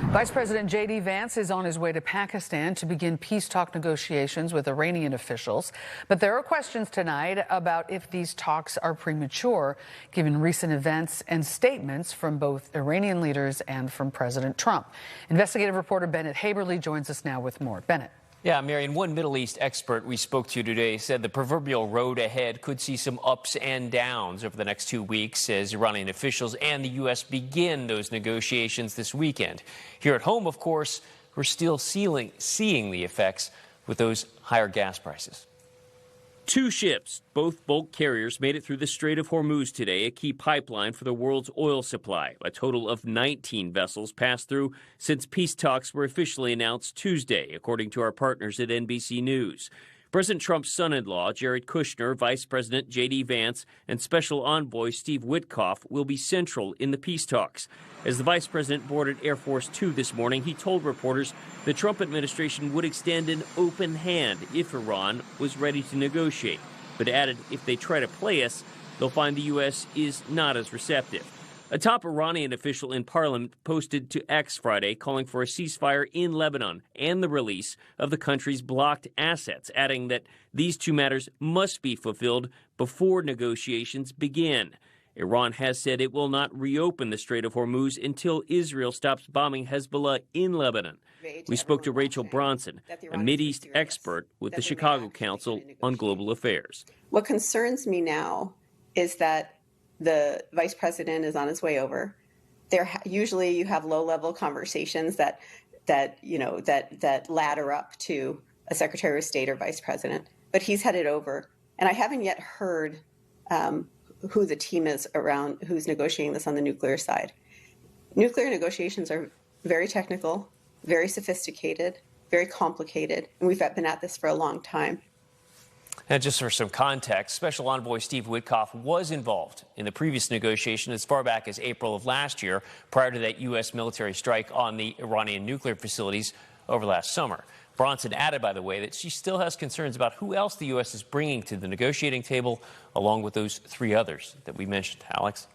Vice President JD Vance is on his way to Pakistan to begin peace talk negotiations with Iranian officials. But there are questions tonight about if these talks are premature, given recent events and statements from both Iranian leaders and from President Trump. Investigative reporter Bennett Haeberle joins us now with more. Bennett. Yeah, Marion, one Middle East expert we spoke to today said the proverbial road ahead could see some ups and downs over the next 2 weeks as Iranian officials and the U.S. begin those negotiations this weekend. Here at home, of course, we're still seeing the effects with those higher gas prices. Two ships, both bulk carriers, made it through the Strait of Hormuz today, a key pipeline for the world's oil supply. A total of 19 vessels passed through since peace talks were officially announced Tuesday, according to our partners at NBC News. President Trump's son-in-law, Jared Kushner, Vice President JD Vance, and Special Envoy Steve Witkoff will be central in the peace talks. As the Vice President boarded Air Force Two this morning, he told reporters the Trump administration would extend an open hand if Iran was ready to negotiate, but added if they try to play us, they'll find the U.S. is not as receptive. A top Iranian official in parliament posted to X Friday calling for a ceasefire in Lebanon and the release of the country's blocked assets, adding that these two matters must be fulfilled before negotiations begin. Iran has said it will not reopen the Strait of Hormuz until Israel stops bombing Hezbollah in Lebanon. We spoke to Rachel Bronson, a Mideast expert with the Chicago Council on Global Affairs. What concerns me now is that the vice president is on his way over. Usually you have low-level conversations that ladder up to a secretary of state or vice president, but he's headed over. And I haven't yet heard who the team is around who's negotiating this on the nuclear side. Nuclear negotiations are very technical, very sophisticated, very complicated, and we've been at this for a long time. And just for some context, Special Envoy Steve Witkoff was involved in the previous negotiation as far back as April of last year, prior to that U.S. military strike on the Iranian nuclear facilities over last summer. Bronson added, by the way, that she still has concerns about who else the U.S. is bringing to the negotiating table, along with those three others that we mentioned. Alex?